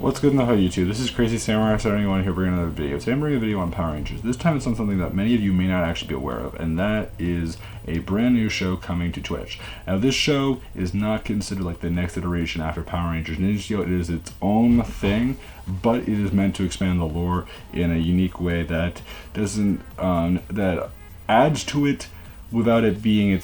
What's good in the hood, YouTube? This is Crazy Samurai 71 here bringing another video. Today I'm bringing a video on Power Rangers. This time it's on something that many of you may not actually be aware of, and that is a brand new show coming to Twitch. Now this show is not considered like the next iteration after Power Rangers Ninja Steel. It is its own thing, but it is meant to expand the lore in a unique way that doesn't that adds to it without it being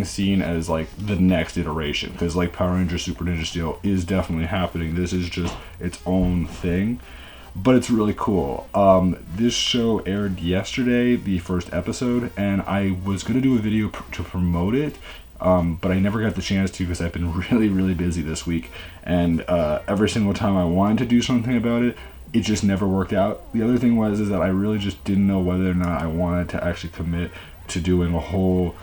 seen as like the next iteration, because like Power Rangers Super Ninja Steel is definitely happening. This is just its own thing, but it's really cool. This show aired yesterday, the first episode, and I was gonna do a video to promote it, but I never got the chance to because I've been really busy this week, and every single time I wanted to do something about it, it just never worked out. The other thing is that I really just didn't know whether or not I wanted to actually commit to doing a whole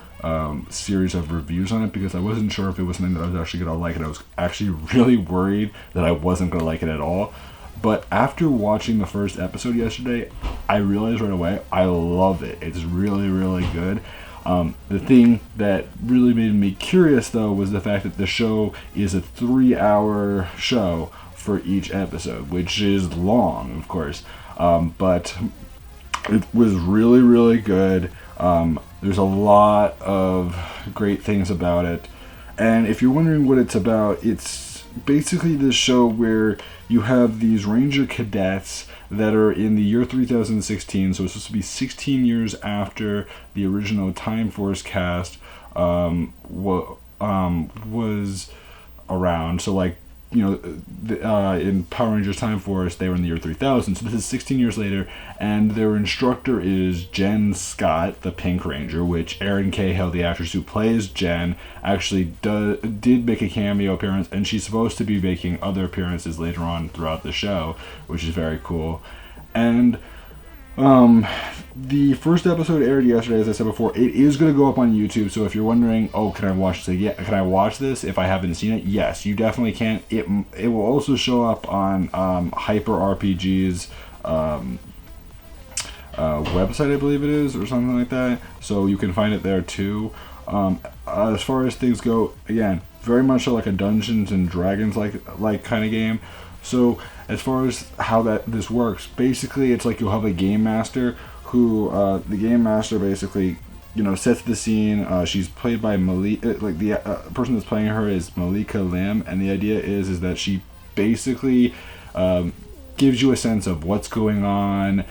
series of reviews on it, because I wasn't sure if it was something that I was actually going to like, and I was actually really worried that I wasn't going to like it at all. But after watching the first episode yesterday, I realized right away I love it. It's really good. The thing that really made me curious though was the fact that the show is a 3-hour show for each episode, which is long, of course, but it was really good. There's a lot of great things about it, and if you're wondering what it's about, it's basically this show where you have these Ranger cadets that are in the year 3016, so it's supposed to be 16 years after the original Time Force cast was around. So like, you know, in Power Rangers Time Force, they were in the year 3000, so this is 16 years later, and their instructor is Jen Scott, the Pink Ranger, which Erin Cahill, the actress who plays Jen, actually did make a cameo appearance, and she's supposed to be making other appearances later on throughout the show, which is very cool. And the first episode aired yesterday, as I said before. It is going to go up on YouTube, so if you're wondering, oh, can I watch this? Yeah, can I watch this if I haven't seen it? Yes, you definitely can. It will also show up on HyperRPG's website, I believe it is, or something like that, so you can find it there too. As far as things go, again, very much like a Dungeons and Dragons like kind of game. So as far as how this works, basically it's like you'll have a game master who the game master basically, you know, sets the scene. She's played by Malika, like the person that's playing her is Malika Lim, and the idea is that she basically gives you a sense of what's going on,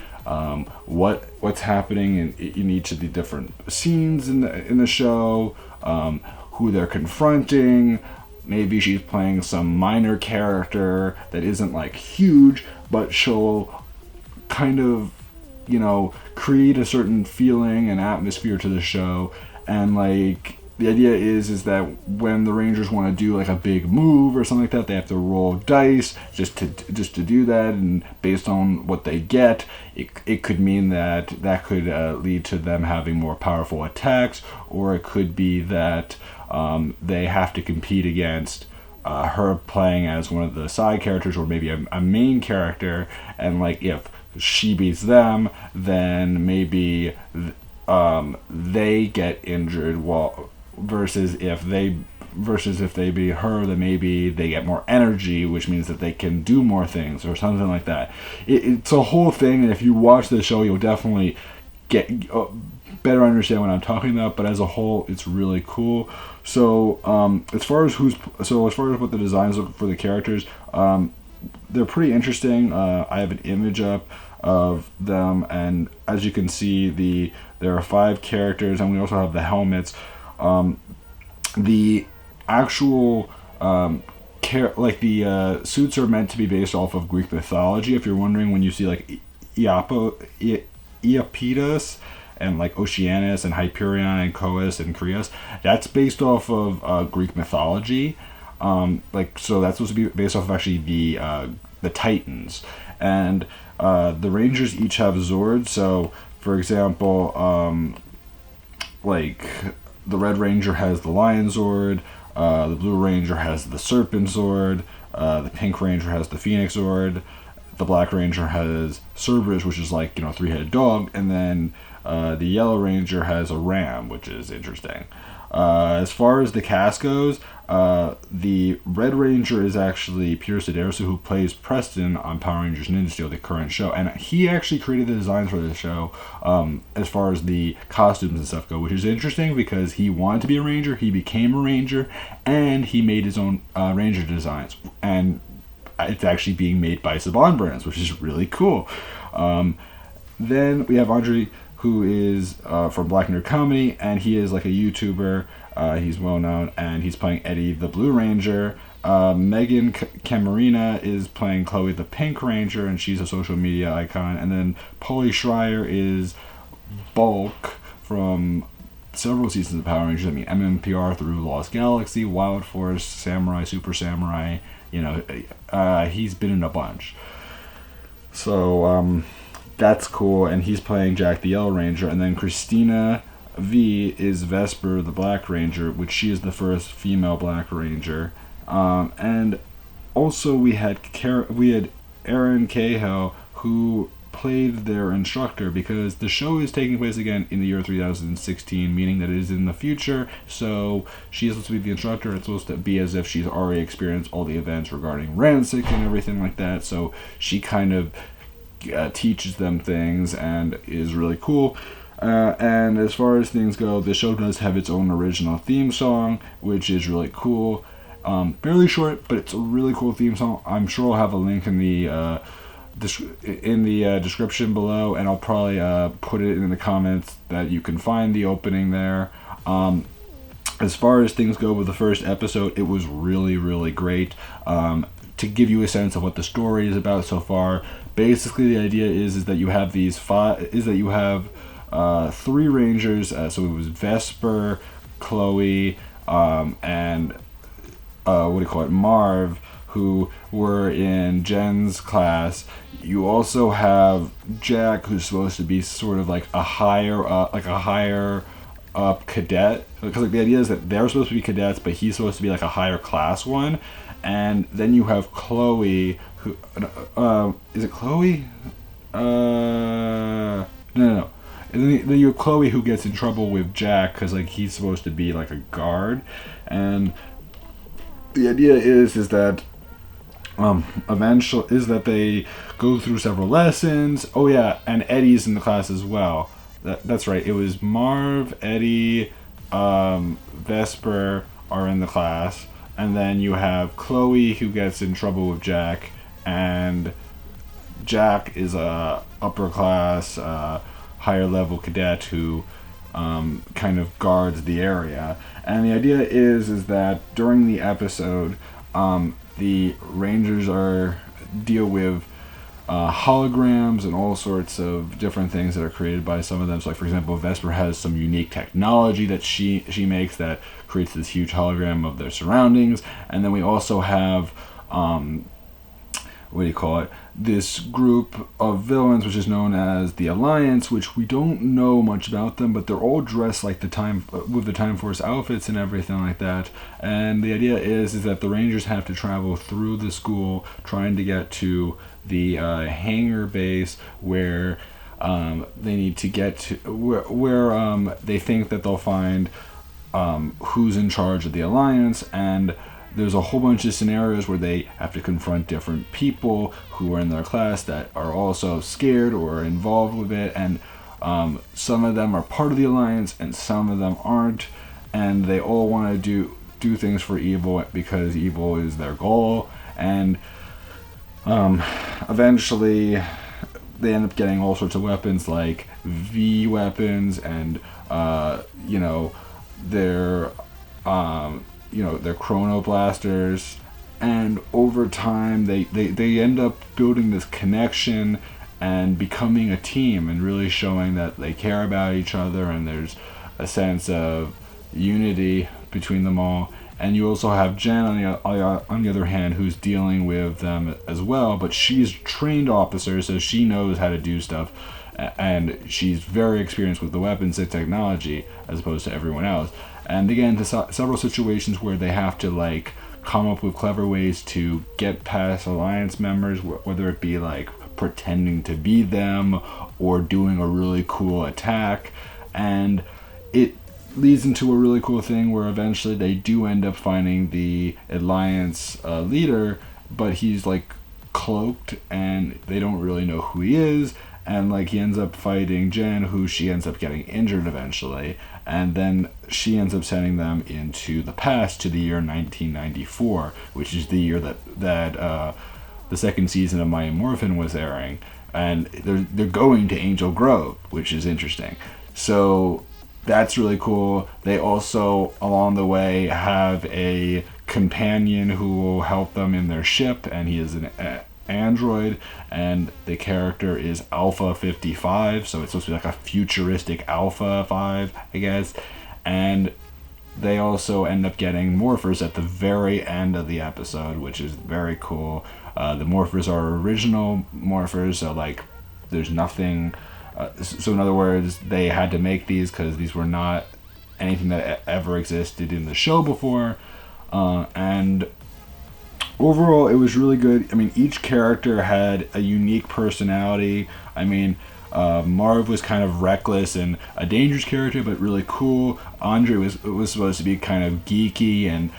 what's happening in each of the different scenes in the show, who they're confronting. Maybe she's playing some minor character that isn't like huge, but she'll kind of, you know, create a certain feeling and atmosphere to the show. And like, the idea is that when the Rangers want to do like a big move or something like that, they have to roll dice just to do that, and based on what they get, it could mean that could lead to them having more powerful attacks, or it could be that they have to compete against her playing as one of the side characters, or maybe a main character, and like if she beats them, then maybe they get injured, versus if they beat her, then maybe they get more energy, which means that they can do more things or something like that. It's a whole thing, and if you watch the show, you'll definitely get better understand what I'm talking about. But as a whole, it's really cool. So as far as what the designs look for the characters, they're pretty interesting. I have an image up of them, and as you can see, there are 5 characters, and we also have the helmets. The actual suits are meant to be based off of Greek mythology. If you're wondering, when you see like Iapetus and like Oceanus and Hyperion and Coeus and Creus, that's based off of Greek mythology. So that's supposed to be based off of actually the Titans, and the Rangers each have Zords. So for example, like the Red Ranger has the Lion Zord, the Blue Ranger has the Serpent Zord, the Pink Ranger has the Phoenix Zord, the Black Ranger has Cerberus, which is like, you know, 3-headed dog, and then the Yellow Ranger has a ram, which is interesting. As far as the cast goes, the Red Ranger is actually Peter Siderso, who plays Preston on Power Rangers Ninja Steel, the current show, and he actually created the designs for the show, as far as the costumes and stuff go, which is interesting because he wanted to be a Ranger, he became a Ranger, and he made his own Ranger designs, and it's actually being made by Saban Brands, which is really cool. Then we have Andre, who is from Black Nerd Comedy, and he is like a YouTuber. He's well known, and he's playing Eddie the Blue Ranger. Megan Camarina is playing Chloe the Pink Ranger, and she's a social media icon. And then Pauly Schreier is Bulk from several seasons of Power Rangers. I mean, MMPR through Lost Galaxy, Wild Force, Samurai, Super Samurai. You know, he's been in a bunch. So, that's cool, and he's playing Jack the Yellow Ranger. And then Christina V is Vesper the Black Ranger, which she is the first female Black Ranger. And also we had Aaron Cahill, who played their instructor, because the show is taking place again in the year 3016, meaning that it is in the future, so she's supposed to be the instructor. It's supposed to be as if she's already experienced all the events regarding Rancic and everything like that, so she kind of teaches them things and is really cool. And as far as things go, the show does have its own original theme song, which is really cool. Fairly short, but it's a really cool theme song. I'm sure I'll have a link in the description below, and I'll probably put it in the comments that you can find the opening there. As far as things go with the first episode, it was really, really great. To give you a sense of what the story is about so far, basically the idea is that you have three Rangers. So it was Vesper, Chloe, and Marv, who were in Jen's class. You also have Jack, who's supposed to be sort of like a higher up cadet, because like the idea is that they're supposed to be cadets, but he's supposed to be like a higher class one. And then you have Chloe, who is it Chloe? No. And then you have Chloe, who gets in trouble with Jack because like he's supposed to be like a guard, and the idea is that eventually is that they go through several lessons. Oh yeah, and Eddie's in the class as well. That's right. It was Marv, Eddie, Vesper are in the class, and then you have Chloe, who gets in trouble with Jack, and Jack is a upper class, higher level cadet who kind of guards the area. And the idea is that during the episode, the Rangers deal with holograms and all sorts of different things that are created by some of them. So like, for example, Vesper has some unique technology that she makes that creates this huge hologram of their surroundings. And then we also have this group of villains, which is known as the Alliance, which we don't know much about them, but they're all dressed like with the Time Force outfits and everything like that. And the idea is that the Rangers have to travel through the school trying to get to the hangar base where they need to get to, where they think that they'll find who's in charge of the Alliance. And there's a whole bunch of scenarios where they have to confront different people who are in their class that are also scared or involved with it, and some of them are part of the Alliance and some of them aren't, and they all want to do things for evil because evil is their goal. And eventually they end up getting all sorts of weapons like V weapons and their chrono blasters, and over time they end up building this connection and becoming a team and really showing that they care about each other, and there's a sense of unity between them all. And you also have Jen on the other hand, who's dealing with them as well, but she's a trained officer, so she knows how to do stuff, and she's very experienced with the weapons and technology as opposed to everyone else. And again, to several situations where they have to like come up with clever ways to get past Alliance members, whether it be like pretending to be them or doing a really cool attack. And leads into a really cool thing where eventually they do end up finding the Alliance leader, but he's like cloaked and they don't really know who he is. And like he ends up fighting Jen, who she ends up getting injured eventually, and then she ends up sending them into the past to the year 1994, which is the year that the second season of Mighty Morphin was airing, and they're going to Angel Grove, which is interesting. So that's really cool. They also along the way have a companion who will help them in their ship, and he is an android, and the character is Alpha 55, so it's supposed to be like a futuristic Alpha 5, I guess. And they also end up getting morphers at the very end of the episode, which is very cool. The morphers are original morphers, so like there's nothing, so in other words, they had to make these because these were not anything that ever existed in the show before. And overall, it was really good. I mean, each character had a unique personality. I mean, Marv was kind of reckless and a dangerous character, but really cool. Andre was supposed to be kind of geeky and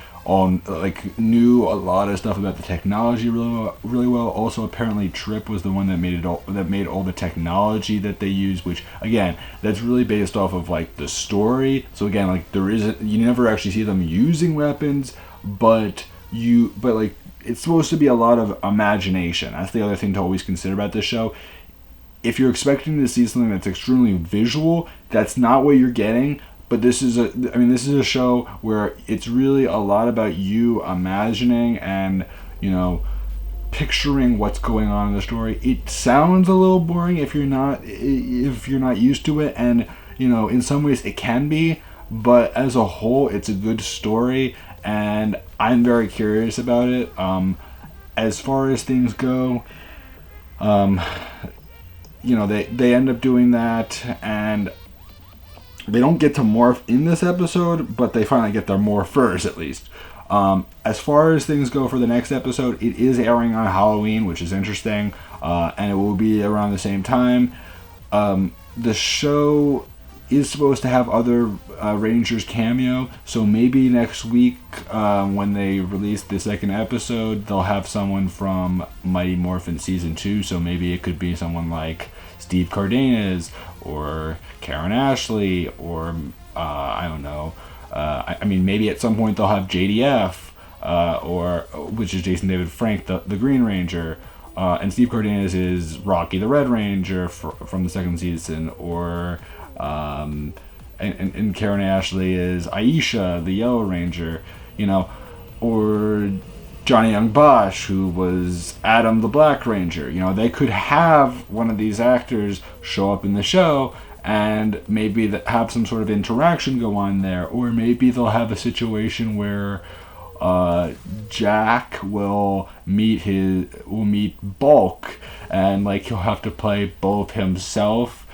knew a lot of stuff about the technology really well. Also, apparently, Trip was the one that made all the technology that they use, which again, that's really based off of like the story. So again, like you never actually see them using weapons, but like it's supposed to be a lot of imagination. That's the other thing to always consider about this show. If you're expecting to see something that's extremely visual, that's not what you're getting. But this is a show where it's really a lot about you imagining and, picturing what's going on in the story. It sounds a little boring if you're not used to it, and in some ways it can be, but as a whole, it's a good story, and I'm very curious about it. As far as things go, they end up doing that, and they don't get to morph in this episode, but they finally get their morphers at least. As far as things go for the next episode, it is airing on Halloween, which is interesting, and it will be around the same time. The show is supposed to have other Rangers cameo, so maybe next week when they release the second episode, they'll have someone from Mighty Morphin Season 2, so maybe it could be someone like Steve Cardenas or Karen Ashley or I don't know. I mean, maybe at some point they'll have JDF which is Jason David Frank, the Green Ranger, and Steve Cardenas is Rocky the Red Ranger from the second season, or and Karen Ashley is Aisha the Yellow Ranger, or Johnny Young Bosch, who was Adam the Black Ranger. They could have one of these actors show up in the show and maybe have some sort of interaction go on there, or maybe they'll have a situation where Jack will meet Bulk, and like he'll have to play both himself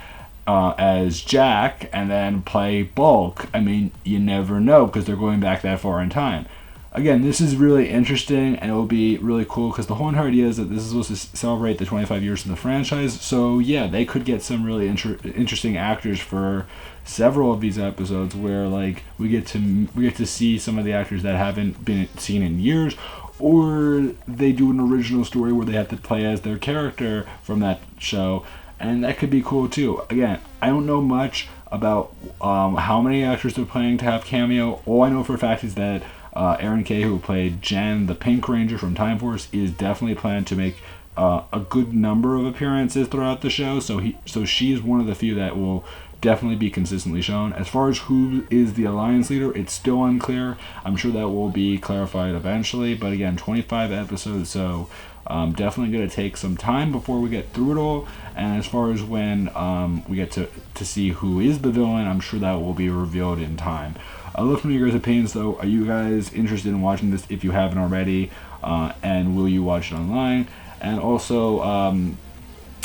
as Jack and then play Bulk. I mean, you never know because they're going back that far in time. Again, this is really interesting, and it will be really cool because the whole entire idea is that this is supposed to celebrate the 25 years of the franchise. So yeah, they could get some really interesting actors for several of these episodes, where like we get to see some of the actors that haven't been seen in years, or they do an original story where they have to play as their character from that show, and that could be cool too. Again, I don't know much about how many actors they're planning to have cameo. All I know for a fact is that Erin Kay, who played Jen, the Pink Ranger from Time Force, is definitely planned to make a good number of appearances throughout the show. So she is one of the few that will definitely be consistently shown. As far as who is the Alliance leader, it's still unclear. I'm sure that will be clarified eventually. But again, 25 episodes, so definitely going to take some time before we get through it all. And as far as when we get to see who is the villain, I'm sure that will be revealed in time. I'd love to know your guys' opinions, though. Are you guys interested in watching this if you haven't already? And will you watch it online? And also,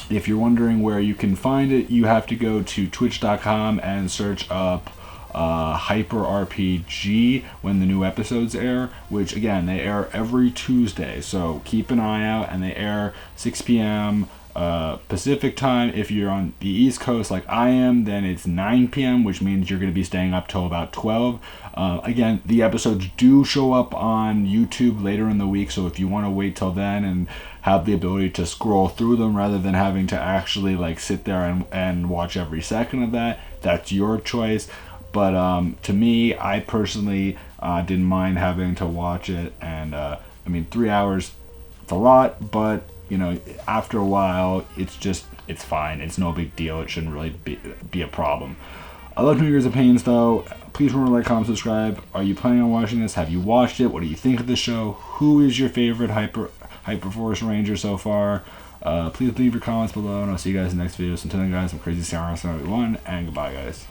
if you're wondering where you can find it, you have to go to twitch.com and search up Hyper RPG when the new episodes air, which again they air every Tuesday, so keep an eye out, and they air 6 p.m. Pacific time. If you're on the East Coast like I am, then it's 9 p.m., which means you're going to be staying up till about 12. Again, the episodes do show up on YouTube later in the week, so if you want to wait till then and have the ability to scroll through them rather than having to actually like sit there and watch every second of that, that's your choice. But to me, I personally didn't mind having to watch it, and I mean 3 hours, it's a lot, but you know, after a while, it's fine. It's no big deal. It shouldn't really be a problem. I love to hear your opinions, though. Please remember to like, comment, subscribe. Are you planning on watching this? Have you watched it? What do you think of the show? Who is your favorite Hyperforce Ranger so far? Please leave your comments below, and I'll see you guys in the next video. So until then, guys, I'm Crazy Sarah, everyone, and goodbye, guys.